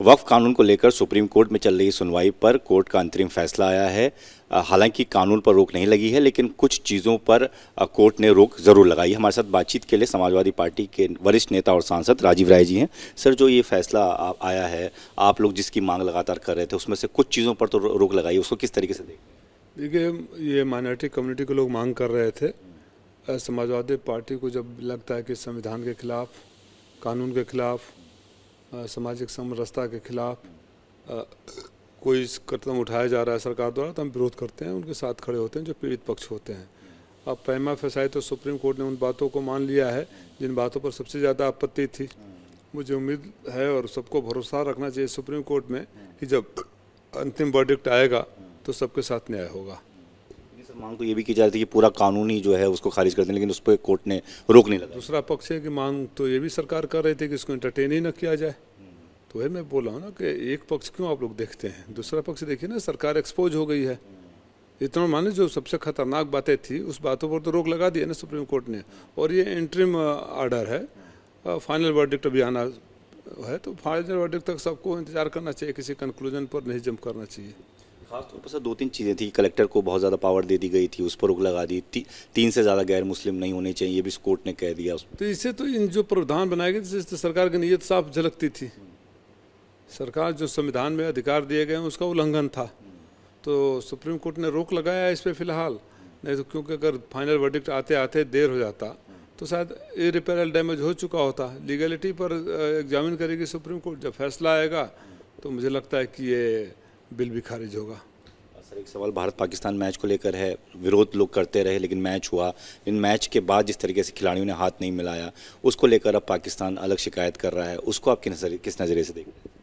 वक्फ कानून को लेकर सुप्रीम कोर्ट में चल रही सुनवाई पर कोर्ट का अंतरिम फैसला आया है। हालांकि कानून पर रोक नहीं लगी है, लेकिन कुछ चीज़ों पर कोर्ट ने रोक ज़रूर लगाई है। हमारे साथ बातचीत के लिए समाजवादी पार्टी के वरिष्ठ नेता और सांसद राजीव राय जी हैं। सर, जो ये फैसला आया है, आप लोग जिसकी मांग लगातार कर रहे थे, उसमें से कुछ चीज़ों पर तो रोक लगाई, उसको किस तरीके से देखते हैं? देखिए, ये माइनॉरिटी कम्युनिटी के लोग मांग कर रहे थे। समाजवादी पार्टी को जब लगता है कि संविधान के खिलाफ, कानून के खिलाफ, सामाजिक समरसता के खिलाफ कोई कदम उठाया जा रहा है सरकार द्वारा, तो हम विरोध करते हैं, उनके साथ खड़े होते हैं जो पीड़ित पक्ष होते हैं। अब प्रेमा फैसाई तो सुप्रीम कोर्ट ने उन बातों को मान लिया है जिन बातों पर सबसे ज़्यादा आपत्ति थी। मुझे उम्मीद है और सबको भरोसा रखना चाहिए सुप्रीम कोर्ट में कि जब अंतिम वर्डिक्ट आएगा तो सबके साथ न्याय होगा। मांग तो ये भी की जा रही थी कि पूरा कानून ही जो है उसको खारिज कर दें, लेकिन उस पर कोर्ट ने रोक नहीं लगा। दूसरा पक्ष है कि मांग तो ये भी सरकार कर रही थी कि इसको एंटरटेन ही न किया जाए। तो है, मैं बोल रहा हूँ ना कि एक पक्ष क्यों आप लोग देखते हैं, दूसरा पक्ष देखिए ना। सरकार एक्सपोज हो गई है। इतना माने जो सबसे खतरनाक बातें थी उस बातों पर तो रोक लगा दी है ना सुप्रीम कोर्ट ने। और ये इंटरिम ऑर्डर है, फाइनल वर्डिक्ट अभी आना है, तो फाइनल वर्डिक्ट तक सबको इंतजार करना चाहिए, किसी कंक्लूजन पर नहीं जंप करना चाहिए। खासतौर पर सर 2-3 चीज़ें थी। कलेक्टर को बहुत ज़्यादा पावर दे दी गई थी, उस पर रोक लगा दी। 3 से ज़्यादा गैर मुस्लिम नहीं होने चाहिए, ये भी कोर्ट ने कह दिया। तो इससे तो इन जो प्रावधान बनाए गए थे, सरकार की नीयत साफ झलकती थी। सरकार जो संविधान में अधिकार दिए गए हैं उसका उल्लंघन था, तो सुप्रीम कोर्ट ने रोक लगाया है इस पर फिलहाल। नहीं तो क्योंकि अगर फाइनल वर्डिक्ट आते आते देर हो जाता तो शायद इरिपेयरेबल डैमेज हो चुका होता। लीगलिटी पर एग्जामिन करेगी सुप्रीम कोर्ट। जब फैसला आएगा तो मुझे लगता है कि ये बिल भी खारिज होगा। सर, एक सवाल भारत पाकिस्तान मैच को लेकर है। विरोध लोग करते रहे, लेकिन मैच हुआ। इन मैच के बाद जिस तरीके से खिलाड़ियों ने हाथ नहीं मिलाया, उसको लेकर अब पाकिस्तान अलग शिकायत कर रहा है। उसको आप किस नज़रिए से देखते हैं?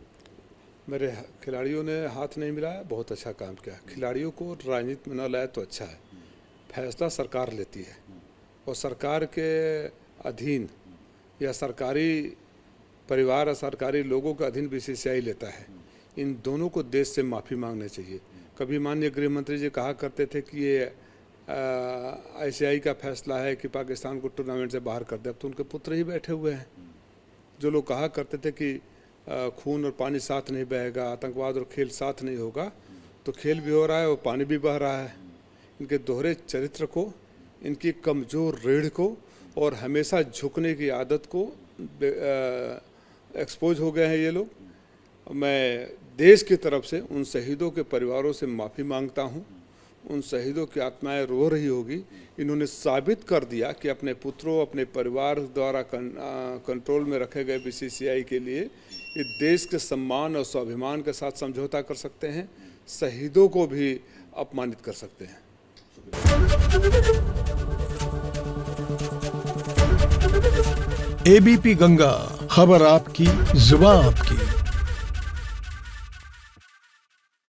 मेरे खिलाड़ियों ने हाथ नहीं मिलाया, बहुत अच्छा काम किया। खिलाड़ियों को राजनीति में न लाया तो अच्छा है। फैसला सरकार लेती है और सरकार के अधीन या सरकारी परिवार और सरकारी लोगों के अधीन बीसीसीआई लेता है। इन दोनों को देश से माफ़ी मांगनी चाहिए। कभी माननीय गृह मंत्री जी कहा करते थे कि ये आईसीआई का फैसला है कि पाकिस्तान को टूर्नामेंट से बाहर कर दे। अब तो उनके पुत्र ही बैठे हुए हैं। जो लोग कहा करते थे कि खून और पानी साथ नहीं बहेगा, आतंकवाद और खेल साथ नहीं होगा, तो खेल भी हो रहा है और पानी भी बह रहा है। इनके दोहरे चरित्र को, इनकी कमज़ोर रीढ़ को और हमेशा झुकने की आदत को एक्सपोज हो गए हैं ये लोग। मैं देश की तरफ से उन शहीदों के परिवारों से माफ़ी मांगता हूँ। उन शहीदों की आत्माएं रो रही होगी। इन्होंने साबित कर दिया कि अपने पुत्रों, अपने परिवार द्वारा कंट्रोल में रखे गए बीसीसीआई के लिए ये देश के सम्मान और स्वाभिमान के साथ समझौता कर सकते हैं, शहीदों को भी अपमानित कर सकते हैं। एबीपी गंगा, खबर आपकी, जुबान आपकी।